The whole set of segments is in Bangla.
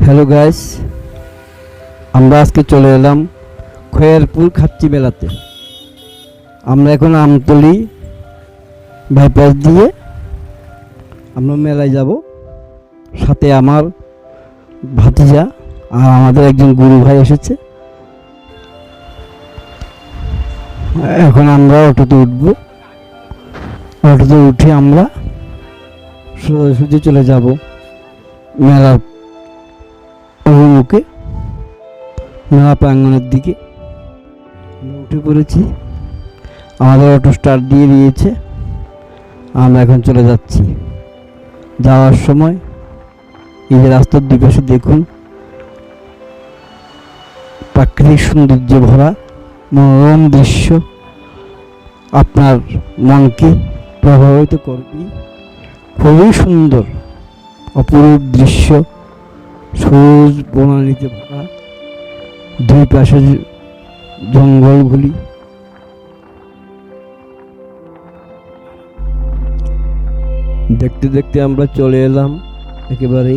হ্যালো গাইস, আমরা আজকে চলে এলাম খয়েরপুর খাচ্চি মেলাতে। আমরা এখন আমতলি বাইপাস দিয়ে আমরা মেলায় যাব। সাথে আমার ভাতিজা আর আমাদের একজন গুরু ভাই এসেছে। এখন আমরা অটোতে উঠবো। অটোতে উঠে আমরা সোজাসুজি চলে যাব মেলার অভিমুখে, মেলা প্রাঙ্গণের দিকে। আমরা উঠে পড়েছি, আমাদের অটো স্টার্ট দিয়ে দিয়েছে। আমরা এখন চলে যাচ্ছি। যাওয়ার সময় এই যে রাস্তার দুই পাশে দেখুন, প্রাকৃতিক সৌন্দর্যে ভরা মনোরম দৃশ্য আপনার মনকে প্রভাবিত করবে। খুবই সুন্দর অপরূপ দৃশ্য, সবুজ বনানীতে ভরা, দুই পাশে জঙ্গলগুলি। দেখতে দেখতে আমরা চলে এলাম একেবারে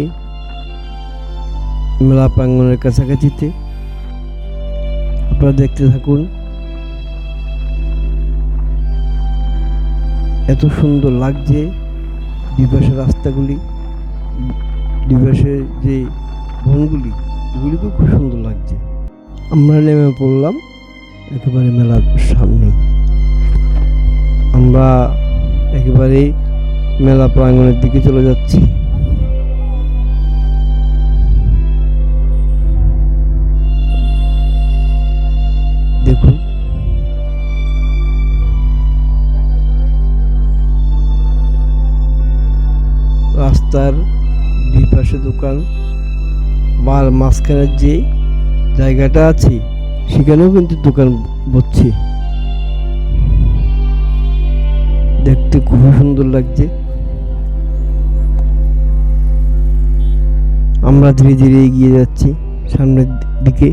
মেলা প্রাঙ্গণের কাছাকাছিতে। আপনারা দেখতে থাকুন। এত সুন্দর লাগছে দুই পাশে রাস্তাগুলি, দুই পাশে যে বনগুলি, এগুলিকেও খুব সুন্দর লাগছে। আমরা নেমে পড়লাম একেবারে মেলার সামনে। আমরা একেবারে মেলা প্রাঙ্গণের দিকে চলে যাচ্ছি। দেখুন, রাস্তার দুই পাশে দোকান, আর মাঝখানের যে জায়গাটা আছে সেখানেও কিন্তু দোকান বসছে। দেখতে খুবই সুন্দর লাগছে। আমরা ধীরে ধীরে এগিয়ে যাচ্ছি সামনের দিকে।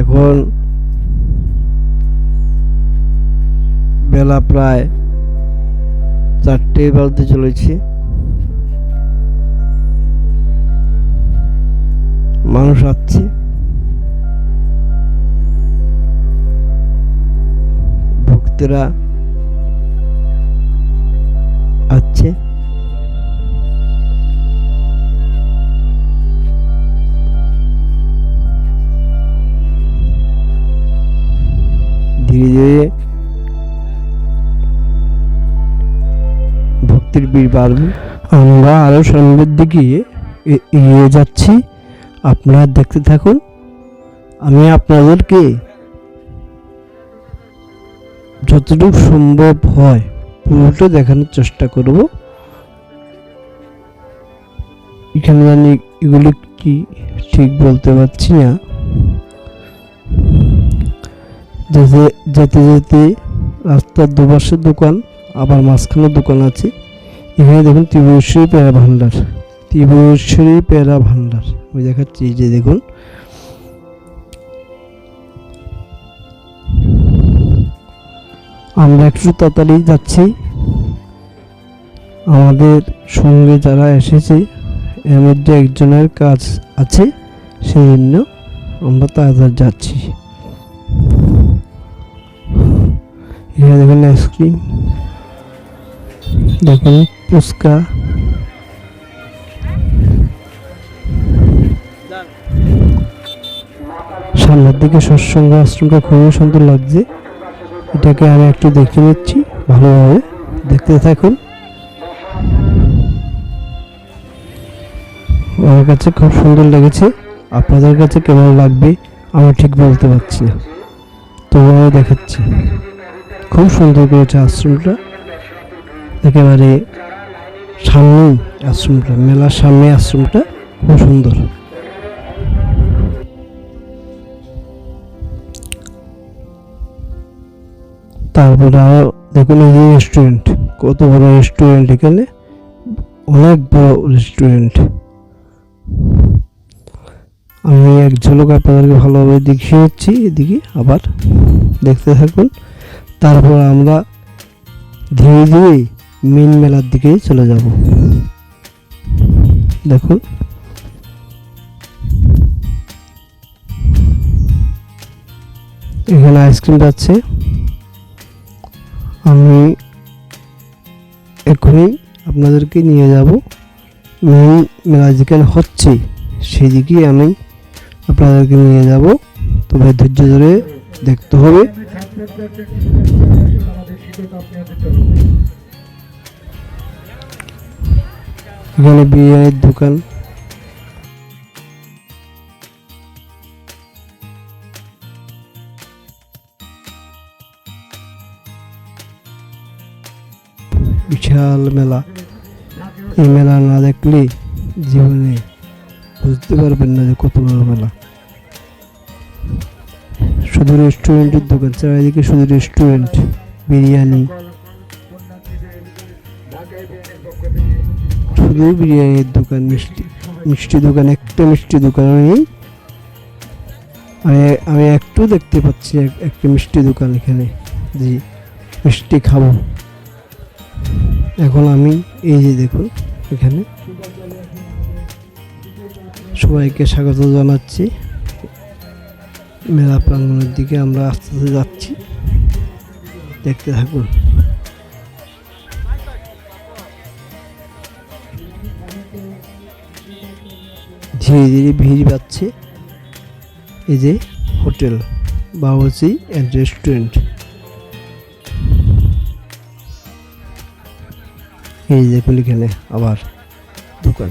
এখন বেলা প্রায় 4টে বাজতে চলেছে। মানুষ আসছে, ভক্তরা আসছে। ধীরে ধীরে ভক্তির ভিড় বাড়বে। আমরা আরো সামনের দিকে এগিয়ে যাচ্ছি। আপনারা দেখতে থাকুন। আমি আপনাদেরকে যতটুকু সম্ভব হয় পুরোটা দেখানোর চেষ্টা করব। এখানে জানি এগুলি কি ঠিক বলতে পারছি না। যেতে যেতে রাস্তার দুপাশে দোকান, আবার মাঝখানে দোকান আছে। এখানে দেখুন ত্রিপুরেশ্বরী পেয়ারা ভান্ডার, ত্রিপুরেশ্বরী পেয়ারা ভান্ডার ওই দেখাচ্ছি। এই যে দেখুন, আমরা একটু তাড়াতাড়ি যাচ্ছি। আমাদের সঙ্গে যারা এসেছে এর মধ্যে একজনের কাজ আছে, সেই জন্য আমরা তাড়াতাড়ি যাচ্ছি। এখানে দেখুন আইসক্রিম, দেখুন ফুচকা, সামনের দিকে সৎসঙ্গ আশ্রমটা খুবই সুন্দর লাগছে। এটাকে আমি একটু দেখে নিচ্ছি ভালোভাবে, দেখতে থাকুন। আমার কাছে খুব সুন্দর লেগেছে। আপনাদের কাছে কেমন লাগবে আমি ঠিক বলতে পারছি না, তবু আমি দেখাচ্ছি। খুব সুন্দর করেছে আশ্রমটা, একেবারে সামনে আশ্রমটা, মেলার সামনে আশ্রমটা খুব সুন্দর। তারপরে আরো দেখুন এই যে রেস্টুরেন্ট, কত বড় রেস্টুরেন্ট, এখানে অনেক বড় রেস্টুরেন্ট। আমি এক ঝলক আপনাদেরকে ভালোভাবে দেখিয়ে দিচ্ছি, এদিকে আবার দেখতে থাকুন। তারপর আমরা ধীরে ধীরে মেন মেলার দিকে চলে যাব। দেখুন এখানে আইসক্রিম যাচ্ছে। আমি এখনই আপনাদেরকে নিয়ে যাব মেইন মেলা যেখানে হচ্ছে সেদিকে আমি আপনাদেরকে নিয়ে যাব। তবে ধৈর্য ধরে দেখতে হবে। এখানে বিরিয়ানির দোকান, বিশাল মেলা। এই মেলা না দেখলে জীবনে বুঝতে পারবেন না যে কত বড় মেলা। শুধু রেস্টুরেন্টের দোকান, চারিদিকে শুধু রেস্টুরেন্ট, বিরিয়ানি, শুধু বিরিয়ানির দোকান, মিষ্টি দোকান, একটা মিষ্টি দোকান নেই। আমি একটু দেখতে পাচ্ছি একটা মিষ্টি দোকান এখানে, যে মিষ্টি খাবো। এখন আমি এই যে দেখুন এখানে সবাইকে স্বাগত জানাচ্ছি। মেলা প্রাঙ্গণের দিকে আমরা আস্তে আস্তে যাচ্ছি, দেখতে থাকুন। ধীরে ধীরে ভিড় বাড়ছে। এই যে হোটেল, বাবুর্চি অ্যান্ড রেস্টুরেন্ট। এই দেখুন এখানে আবার দোকান,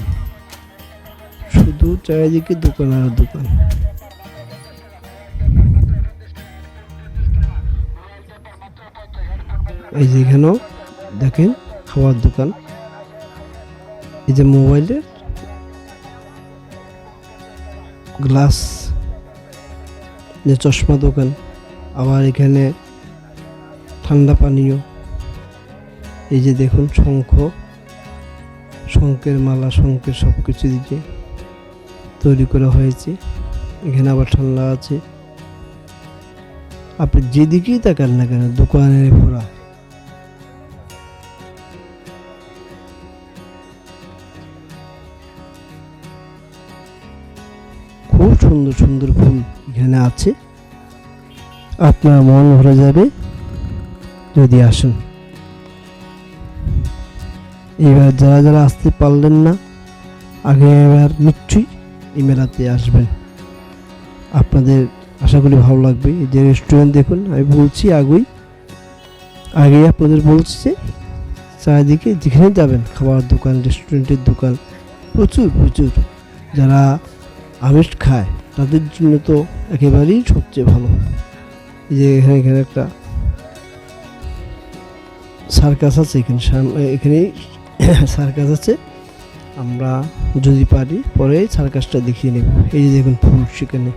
শুধু চারিদিকে দোকান আর দোকান। এই যে এখানেও দেখেন খাওয়ার দোকান। এই যে মোবাইলের গ্লাস, যে চশমা দোকান। আবার এখানে ঠান্ডা পানীয়। এই যে দেখুন শঙ্খের মালা, শঙ্খের সব কিছু দিকে তৈরি করা হয়েছে। এখানে আবার ঠান্ডা আছে। আপনি যেদিকেই তাকান না কেন দোকানের ভরা। খুব সুন্দর সুন্দর ফুল এখানে আছে, আপনার মন ভরে যাবে যদি আসেন। এবার যারা যারা আসতে পারলেন না, আগে এবার নিশ্চয়ই এই মেলাতে আসবেন, আপনাদের আশা করি ভালো লাগবে। এই যে রেস্টুরেন্ট দেখুন, আমি বলছি আগেই আপনাদের বলছি, চারিদিকে যেখানে যাবেন খাবার দোকান, রেস্টুরেন্টের দোকান প্রচুর প্রচুর। যারা আমিষ খায় তাদের জন্য তো একেবারেই সবচেয়ে ভালো। এই যে এখানে একটা সার্কাস আছে, এখানেই সার্কাস আছে। আমরা যদি পারি পরে সার্কাসটা দেখিয়ে নেব। এই যে দেখুন ফুল, সেখানে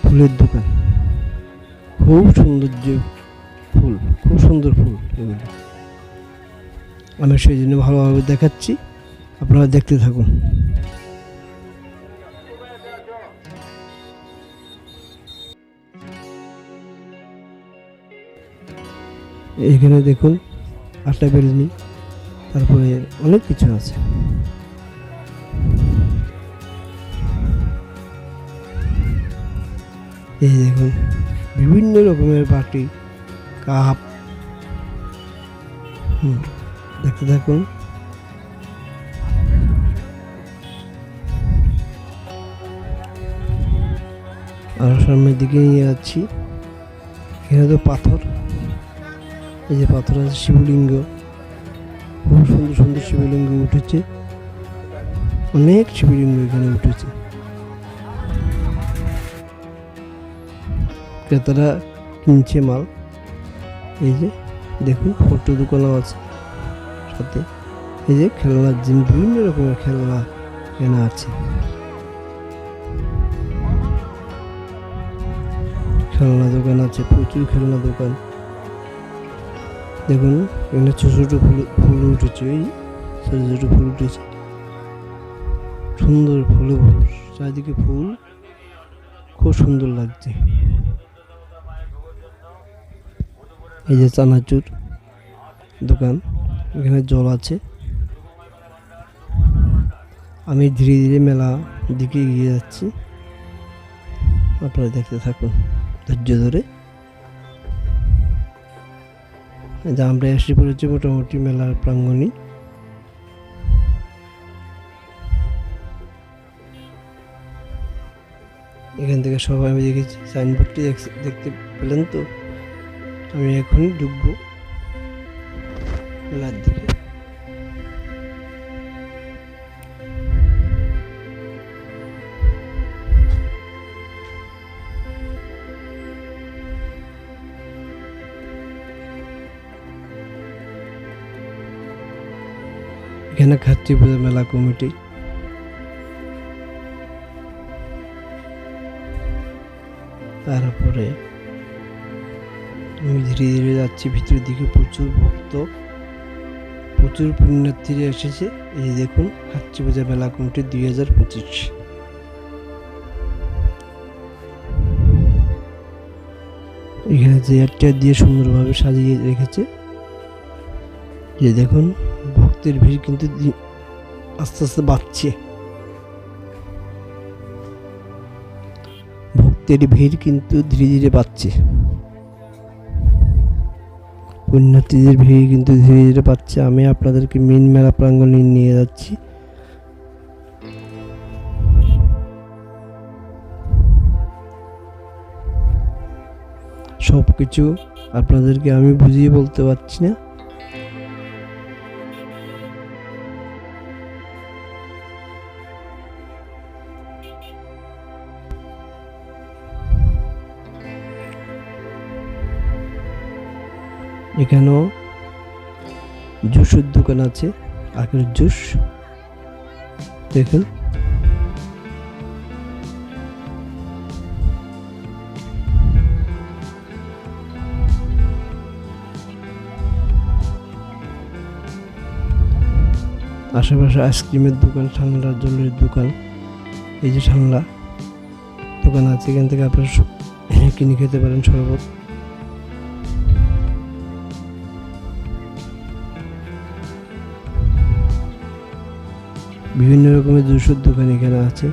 ফুলের দোকান, খুব সৌন্দর্য ফুল, খুব সুন্দর ফুল এগুলো। আমি সেই জন্য ভালোভাবে দেখাচ্ছি, আপনারা দেখতে থাকুন। এখানে দেখুন আটা বেলনি, তারপরে অনেক কিছু আছে। এই দেখুন বিভিন্ন রকমের বাটি, কাপ। দেখতে থাকুন। আর সামনের দিকে নিয়ে যাচ্ছি। এখানে তো পাথর, এই যে পাথর আছে, শিবলিঙ্গ, খুব সুন্দর সুন্দর শিবলিঙ্গ উঠেছে, অনেক শিবলিঙ্গ এখানে উঠেছে। ক্রেতারা কিনছে মাল। এই যে দেখুন ফটো দোকানও আছে সাথে। এই যে খেলনার জিনিস, বিভিন্ন রকমের খেলনা কেনা আছে। খেলনা দোকান আছে, প্রচুর খেলনা দোকান। দেখুন এখানে ছোট ছোট ফুল উঠেছে, এই ছোট ছোট ফুল উঠেছে, সুন্দর ফুলে ভরা, চারিদিকে ফুল, খুব সুন্দর লাগছে। এই যে চানাচুর দোকান, এখানে জল আছে। আমি ধীরে ধীরে মেলা দিকে এগিয়ে যাচ্ছি, আপনারা দেখতে থাকুন ধৈর্য ধরে। যে আমরা এসে পড়েছি মোটামুটি মেলার প্রাঙ্গণে। এখান থেকে সবাই আমি দেখেছি, সাইনবোর্ডটি দেখতে পেলেন তো। আমি এখনই ঢুকবো মেলার দিকে। এখানে খাচ্ছি পূজা মেলা কমিটি। তারপরে আমি ধীরে ধীরে যাচ্ছি ভিতরের দিকে। প্রচুর ভক্ত, প্রচুর পুণ্যার্থীরা এসেছে। এই যে দেখুন, খাচ্ছি পূজা মেলা কমিটি 2025। এখানে চেয়ারটা দিয়ে সুন্দরভাবে সাজিয়ে রেখেছে। যে দেখুন, ভক্তের ভিড় কিন্তু আস্তে আস্তে বাড়ছে। ভক্তের ভিড় কিন্তু ধীরে ধীরে বাড়ছে। পুণ্যার্থীদের ভিড় কিন্তু ধীরে ধীরে বাড়ছে। আমি আপনাদেরকে মেন মেলা প্রাঙ্গণে নিয়ে যাচ্ছি। সবকিছু আপনাদেরকে আমি বুঝিয়ে বলতে পারছি না। এখানেও জুসের দোকান আছে, আখের জুস। দেখুন, আশেপাশে আইসক্রিমের দোকান, ঠান্ডার জলের দোকান। এই যে ঠান্ডা দোকান আছে, এখান থেকে আপনারা কিনে খেতে পারেন শরবত। বিভিন্ন রকমের জুসের দোকান এখানে আছে।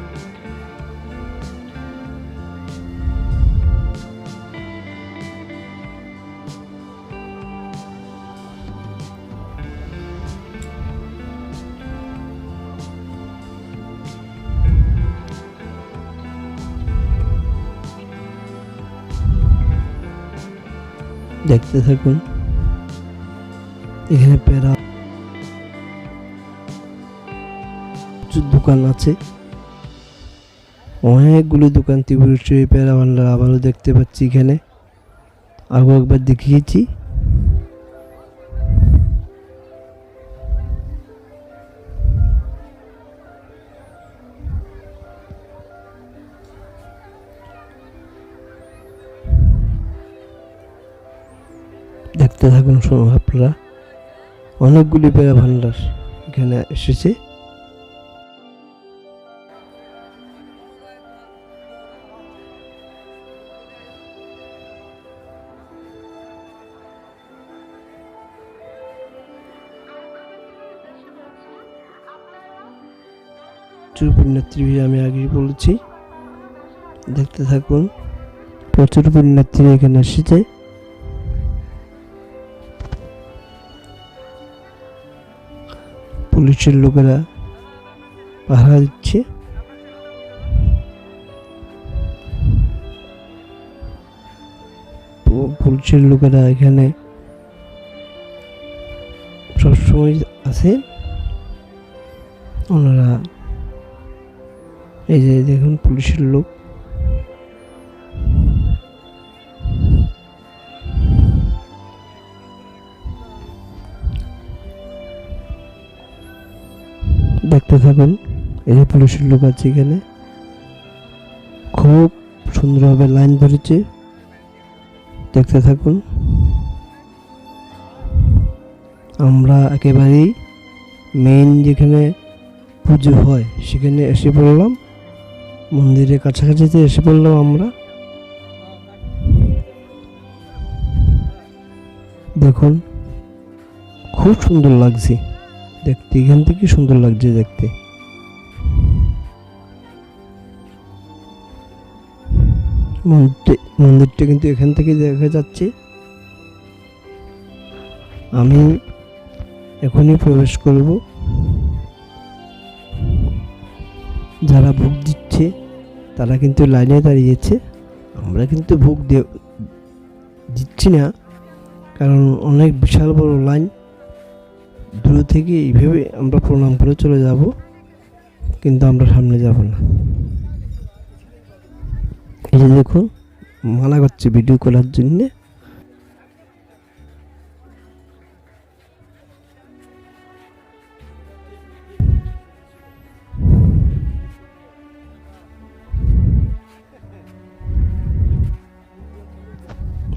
দেখতে থাকুন। এখানে পেড়া দোকান আছে, অনেকগুলো দোকান। ত্রিপুরেশ্বরী পেড়া ভান্ডার আবারও দেখতে পাচ্ছি এখানে। আরও একবার দেখিয়েছি। দেখতে থাকুন আপনারা। অনেকগুলি পেড়া ভান্ডার এখানে এসেছে। প্রচুর পুণ্যার্থী আমি আগেই বলেছি, দেখতে থাকুন। প্রচুর পুণ্যার্থী এখানে এসেছে। পুলিশের লোকেরা পাহারা দিচ্ছে। পুলিশের লোকেরা এখানে সবসময় আছে। ওনারা এই যে দেখুন, পুলিশের লোক। দেখতে থাকুন, এই যে পুলিশের লোক আছে এখানে। খুব সুন্দরভাবে লাইন ধরেছে, দেখতে থাকুন। আমরা একেবারেই মেইন যেখানে পুজো হয় সেখানে এসে পড়লাম। মন্দিরের কাছাকাছিতে এসে পড়লাম আমরা। দেখুন, খুব সুন্দর লাগছে দেখতে। এখান থেকে সুন্দর লাগছে দেখতে। মন্দিরটা কিন্তু এখান থেকে দেখা যাচ্ছে। আমি এখনই প্রবেশ করব। যারা ভোগ দিচ্ছে তারা কিন্তু লাইনে দাঁড়িয়েছে। আমরা কিন্তু ভোগ দিচ্ছি না, কারণ অনেক বিশাল বড় লাইন। দূর থেকে এইভাবে আমরা প্রণাম করে চলে যাব, কিন্তু আমরা সামনে যাব না। এই যে দেখুন, মানা করছে ভিডিও করার জন্য।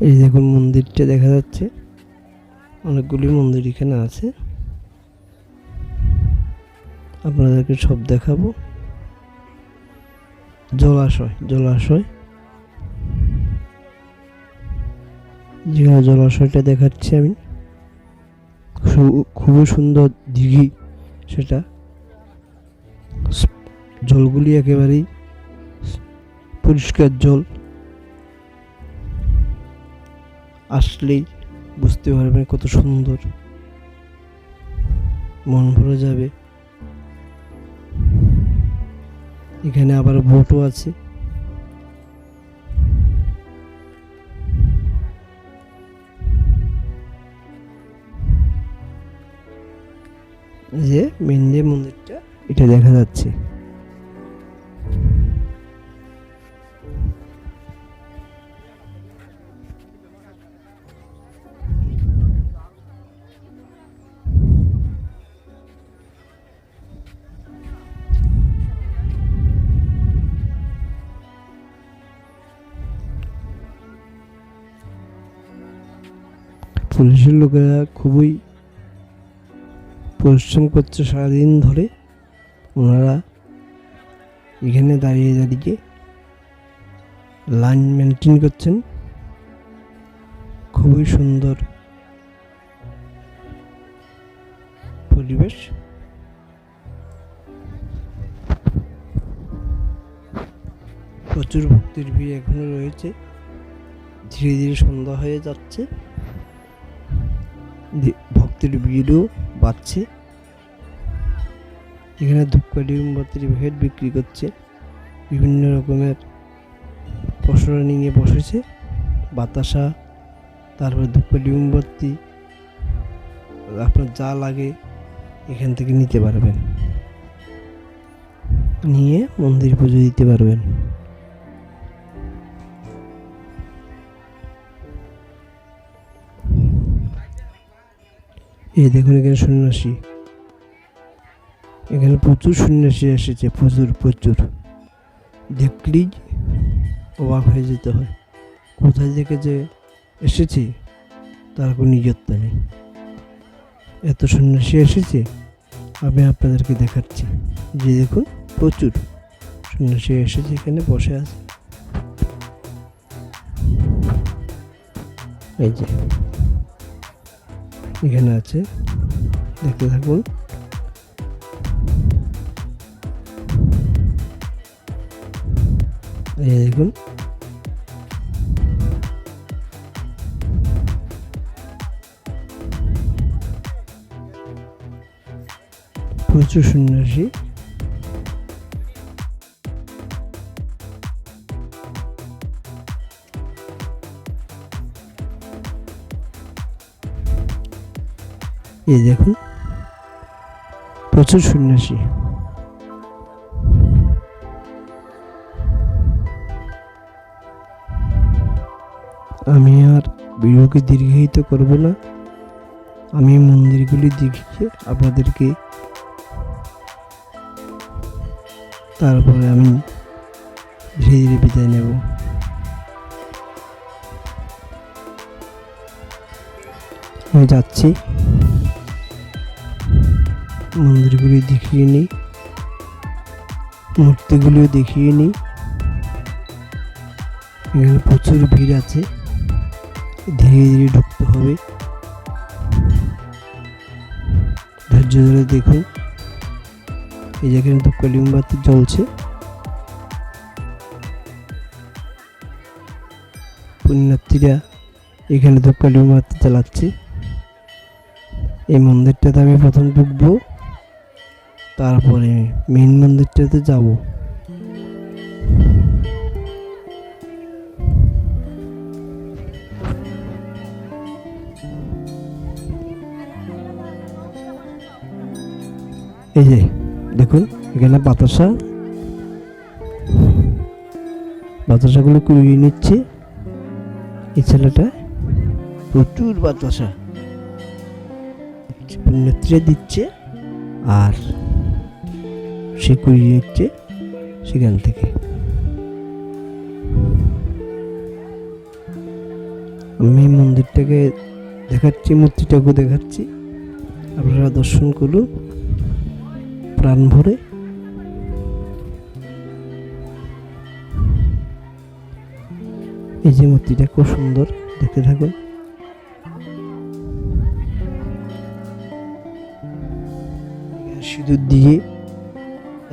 এই দেখুন, মন্দিরটা দেখা যাচ্ছে। অনেকগুলি মন্দির এখানে আছে, আপনাদেরকে সব দেখাবো। জলাশয় যেখানে জলাশয়টা দেখাচ্ছি আমি, খুবই সুন্দর দিঘি। সেটা জলগুলি একেবারেই পরিষ্কার জল, আসলেই বুঝতে পারবেন কত সুন্দর, মন ভরে যাবে। এখানে আবার বোটও আছে। যে মেন যে মন্দিরটা, এটা দেখা যাচ্ছে। পুলিশের লোকেরা খুবই পরিশ্রম করছে সারাদিন ধরে। ওনারা এখানে দাঁড়িয়ে দাঁড়িয়ে লাইন মেনটেন করছেন। খুবই সুন্দর পরিবেশ। প্রচুর ভক্তের ভিড় এখনো রয়েছে। ধীরে ধীরে সন্ধ্যা হয়ে যাচ্ছে, ভক্তের ভিড়ও বাড়ছে। এখানে ধূপকাঠি মোমবাতির ভেট বিক্রি করছে। বিভিন্ন রকমের পসরা নিয়ে বসেছে, বাতাসা, তারপর ধূপকাঠি মোমবাতি, আপনার যা লাগে এখান থেকে নিতে পারবেন, নিয়ে মন্দির পুজো দিতে পারবেন। এই দেখুন, এখানে সন্ন্যাসী, এখানে প্রচুর সন্ন্যাসী এসেছে, প্রচুর। দেখলেই অবাক হয়ে যেতে হয়, কোথায় থেকে যে এসেছে তার কোনো নিজত্ব নেই। এত সন্ন্যাসী এসেছে, আমি আপনাদেরকে দেখাচ্ছি। যে দেখুন, প্রচুর সন্ন্যাসী এসেছে, এখানে বসে আছে। এই যে এখানে আছে, দেখতে থাকুন। এই দেখুন, প্রচুর সন্ন্যাসী। এই দেখুন, প্রচুর সন্ন্যাসী। আমি আর ভিডিওকে দীর্ঘায়িত করব না। আমি মন্দিরগুলি দেখিয়ে আপনাদেরকে, তারপরে আমি ধীরে ধীরে বিদায় নেব। আমি যাচ্ছি, মন্দিরগুলি দেখিয়ে নিই, মূর্তিগুলিও দেখিয়ে নিই। এখানে প্রচুর ভিড় আছে, ধীরে ধীরে ঢুকতে হবে। ধৈর্য ধরে দেখুন। এই যেখানে ধূপকাঠি মোমবাতি জ্বলছে, পুণ্যার্থীরা এখানে ধূপকাঠি মোমবাতি জ্বালাচ্ছে। এই মন্দিরটাতে আমি প্রথম ঢুকবো, তারপরে মেন মন্দিরটাতে যাব। এই যে দেখুন এখানে বাতাসাগুলো কুড়িয়ে নিচ্ছে এই ছেলেটা। প্রচুর বাতাসা পুণ্যার্থীরা দিচ্ছে আর সে কুড়িয়ে নিচ্ছে সেখান থেকে। আমি মন্দিরটাকে দেখাচ্ছি, মূর্তিটাকে দেখাচ্ছি, আপনারা দর্শন করুন প্রাণ ভরে। এই যে মূর্তিটা খুব সুন্দর, দেখতে থাকুন। সিঁদুর দিয়ে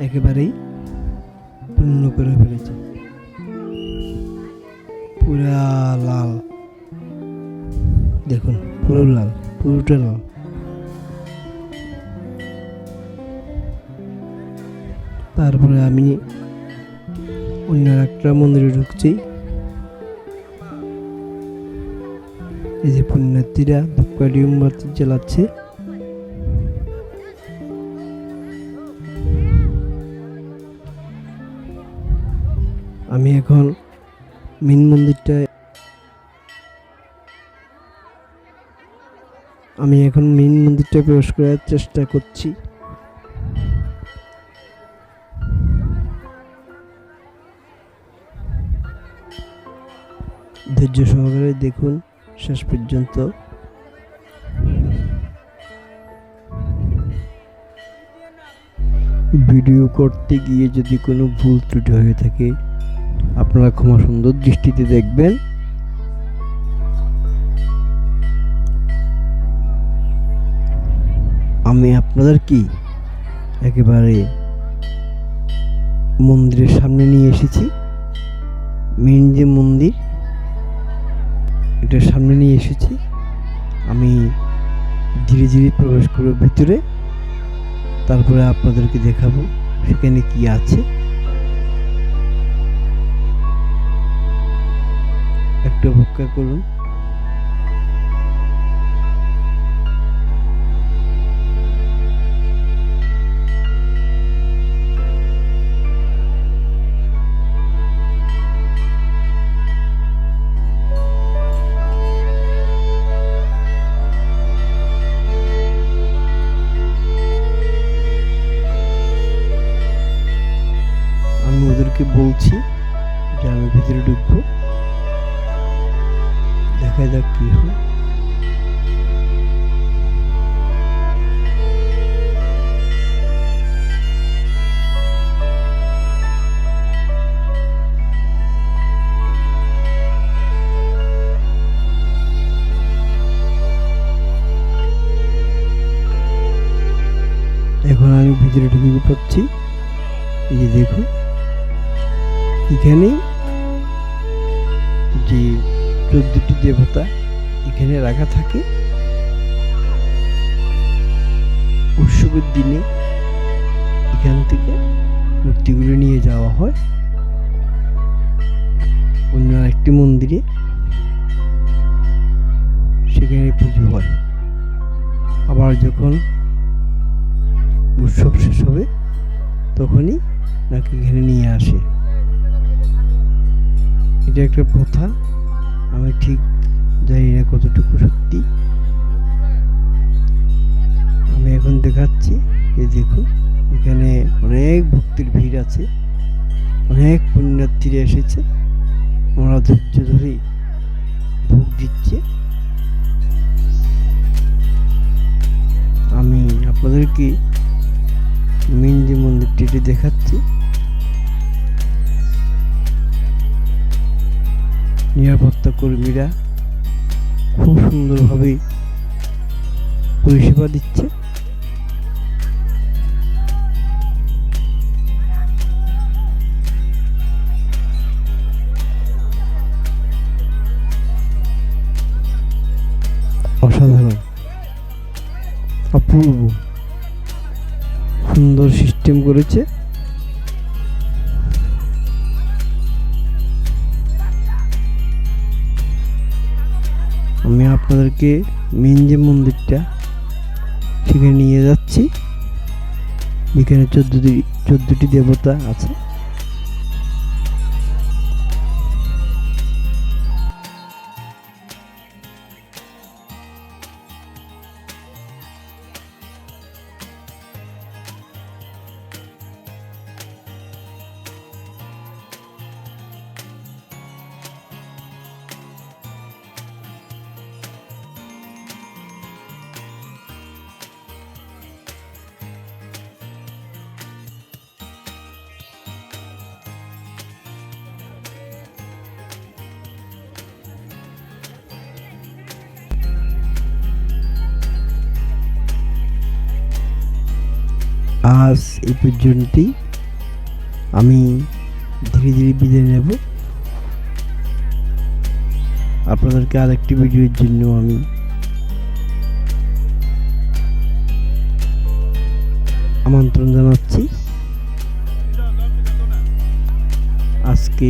একেবারেই পূর্ণ করে ফেলেছে, পুরা লাল, দেখুন পুরো লাল, পুরোটা লাল। তারপরে আমি অন্য একটা মন্দিরে ঢুকছি। এই যে পুণ্যার্থীরা ধূপকাঠি মোমবাতি জ্বালাচ্ছে। আমি এখন মেন মন্দিরটা প্রবেশ করার চেষ্টা করছি। ধৈর্য সহকারে দেখুন শেষ পর্যন্ত। ভিডিও করতে গিয়ে যদি কোনো ভুল ত্রুটি হয়ে থাকে আপনারা ক্ষমা সুন্দর দৃষ্টিতে দেখবেন। আমি আপনাদের কি একেবারে মন্দিরের সামনে নিয়ে এসেছি। মেন যে মন্দির এটার সামনে নিয়ে এসেছি। আমি ধীরে ধীরে প্রবেশ করব ভিতরে, তারপরে আপনাদেরকে দেখাবো সেখানে কি আছে। একটু অপেক্ষা করুন। আমি ওদেরকে বলছি যে আমি ভিতরে ঢুকবো, দেখা যাক কি হয়। এখন আমি ভিতরে ঢুকে পড়ছি। এই যে দেখুন এখানে যে 14টি দেবতা এখানে রাখা থাকে। উৎসবের দিনে এখান থেকে মূর্তিগুলো নিয়ে যাওয়া হয় অন্য একটি মন্দিরে, সেখানে পুজো হয়। আবার যখন উৎসব শেষ হবে তখনই নাকি এখানে নিয়ে আসে। এটা একটা প্রথা, আমি ঠিক জানি না কতটুকু সত্যি। আমি এখন দেখাচ্ছি। এই দেখুন এখানে অনেক ভক্তের ভিড় আছে, অনেক পুণ্যার্থীরা এসেছে। ওরা ধৈর্য ধরে ভোগ দিচ্ছে। আমি আপনাদেরকে মেন যে মন্দিরটি দেখাচ্ছি। নিরাপত্তা কর্মীরা খুব সুন্দরভাবে পরিষেবা দিচ্ছে। অপূর্ব সুন্দর সিস্টেম করেছে। আমি আপনাদেরকে মেন যে মন্দিরটা সেখানে নিয়ে যাচ্ছি, যেখানে 14টি দেবতা আছে। আজ এই পর্যন্তই। আমি ধীরে ধীরে বিদায় নেব। আপনাদেরকে আরেকটি ভিডিওর জন্য আমি আমন্ত্রণ জানাচ্ছি। আজকে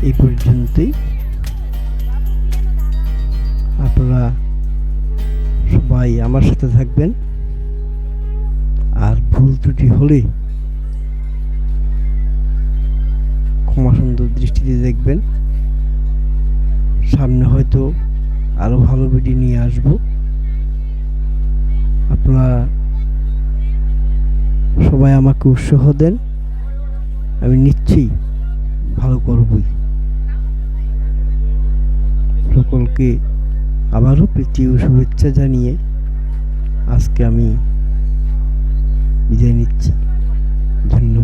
এই পর্যন্তই। আপনারা সবাই আমার সাথে থাকবেন, আর ভুল ত্রুটি হলে ক্ষমা সুন্দর দৃষ্টিতে দেখবেন। সামনে হয়তো আরো ভালো ভিডিও নিয়ে আসব। আপনারা সবাই আমাকে উৎসাহ দেন, আমি নিশ্চয়ই ভালো করবই। সকলকে আবারও প্রীতি ও শুভেচ্ছা জানিয়ে আজকে আমি বিদায় নিচ্ছি। ধন্যবাদ।